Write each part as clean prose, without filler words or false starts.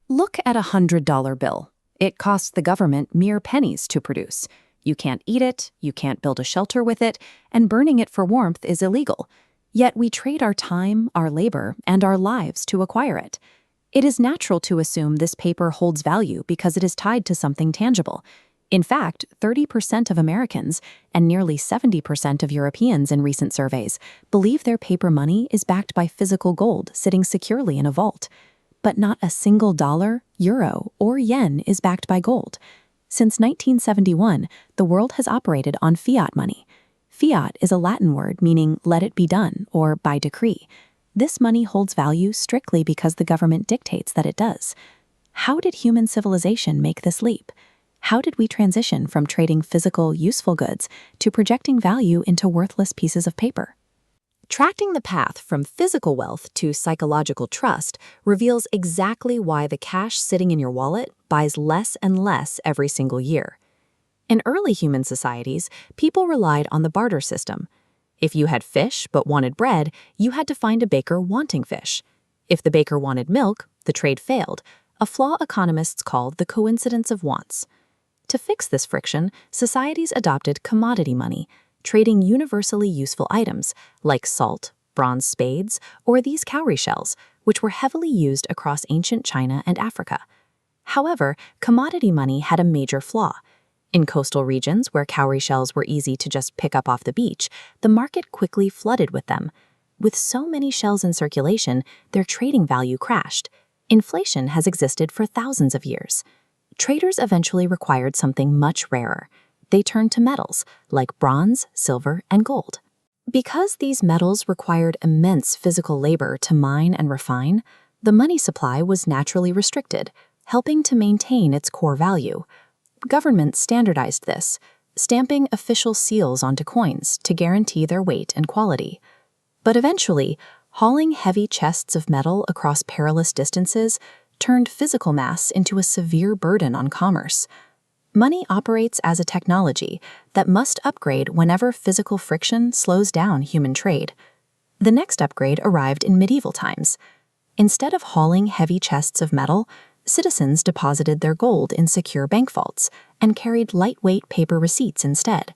Look at a $100 bill. It costs the government mere pennies to produce. You can't eat it, you can't build a shelter with it, and burning it for warmth is illegal. Yet we trade our time, our labor, and our lives to acquire it. It is natural to assume this paper holds value because it is tied to something tangible. In fact, 30% of Americans and nearly 70% of Europeans in recent surveys believe their paper money is backed by physical gold sitting securely in a vault. But not a single dollar, euro, or yen is backed by gold. Since 1971, the world has operated on fiat money. Fiat is a Latin word meaning let it be done or by decree. This money holds value strictly because the government dictates that it does. How did human civilization make this leap? How did we transition from trading physical, useful goods to projecting value into worthless pieces of paper? Tracking the path from physical wealth to psychological trust reveals exactly why the cash sitting in your wallet buys less and less every single year. In early human societies, people relied on the barter system. If you had fish but wanted bread, you had to find a baker wanting fish. If the baker wanted milk, the trade failed, a flaw economists call the coincidence of wants. To fix this friction, societies adopted commodity money, trading universally useful items like salt, bronze spades, or these cowrie shells, which were heavily used across ancient China and Africa. However, commodity money had a major flaw. In coastal regions where cowrie shells were easy to just pick up off the beach, the market quickly flooded with them. With so many shells in circulation, their trading value crashed. Inflation has existed for thousands of years. Traders eventually required something much rarer. They turned to metals like bronze, silver, and gold. Because these metals required immense physical labor to mine and refine, the money supply was naturally restricted, helping to maintain its core value. Governments standardized this, stamping official seals onto coins to guarantee their weight and quality. But eventually, hauling heavy chests of metal across perilous distances turned physical mass into a severe burden on commerce. Money operates as a technology that must upgrade whenever physical friction slows down human trade. The next upgrade arrived in medieval times. Instead of hauling heavy chests of metal, citizens deposited their gold in secure bank vaults and carried lightweight paper receipts instead.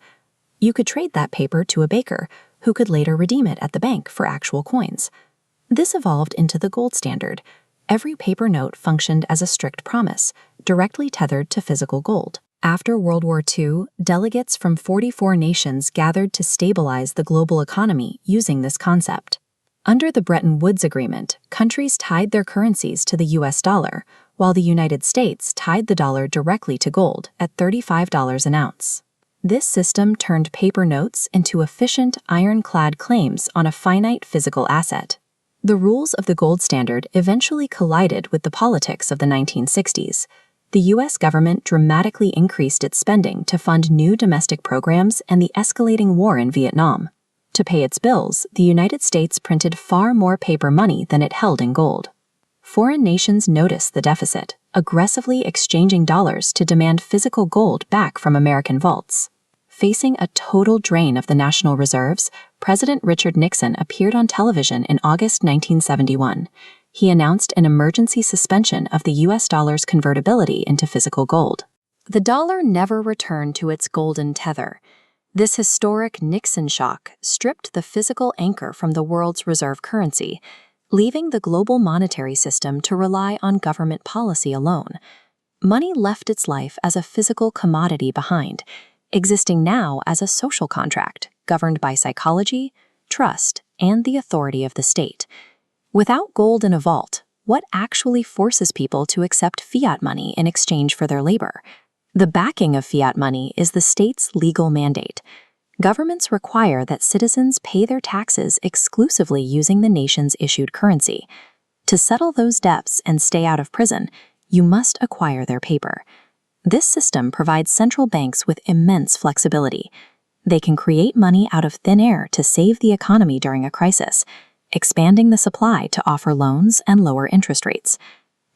You could trade that paper to a baker, who could later redeem it at the bank for actual coins. This evolved into the gold standard. Every paper note functioned as a strict promise, directly tethered to physical gold. After World War II, delegates from 44 nations gathered to stabilize the global economy using this concept. Under the Bretton Woods Agreement, countries tied their currencies to the US dollar, while the United States tied the dollar directly to gold at $35 an ounce. This system turned paper notes into efficient, ironclad claims on a finite physical asset. The rules of the gold standard eventually collided with the politics of the 1960s. The U.S. government dramatically increased its spending to fund new domestic programs and the escalating war in Vietnam. To pay its bills, the United States printed far more paper money than it held in gold. Foreign nations noticed the deficit, aggressively exchanging dollars to demand physical gold back from American vaults. Facing a total drain of the national reserves, President Richard Nixon appeared on television in August 1971. He announced an emergency suspension of the U.S. dollar's convertibility into physical gold. The dollar never returned to its golden tether. This historic Nixon shock stripped the physical anchor from the world's reserve currency, leaving the global monetary system to rely on government policy alone. Money left its life as a physical commodity behind, existing now as a social contract governed by psychology, trust, and the authority of the state. Without gold in a vault, what actually forces people to accept fiat money in exchange for their labor? The backing of fiat money is the state's legal mandate. Governments require that citizens pay their taxes exclusively using the nation's issued currency. To settle those debts and stay out of prison, you must acquire their paper. This system provides central banks with immense flexibility. They can create money out of thin air to save the economy during a crisis, expanding the supply to offer loans and lower interest rates.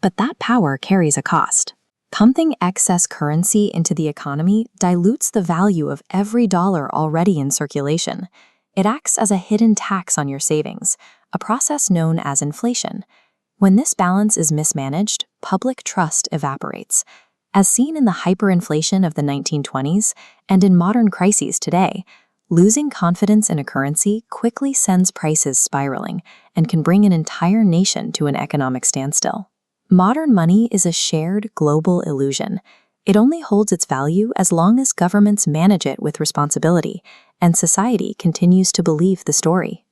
But that power carries a cost. Pumping excess currency into the economy dilutes the value of every dollar already in circulation. It acts as a hidden tax on your savings, a process known as inflation. When this balance is mismanaged, public trust evaporates. As seen in the hyperinflation of the 1920s and in modern crises today, losing confidence in a currency quickly sends prices spiraling and can bring an entire nation to an economic standstill. Modern money is a shared global illusion. It only holds its value as long as governments manage it with responsibility and society continues to believe the story.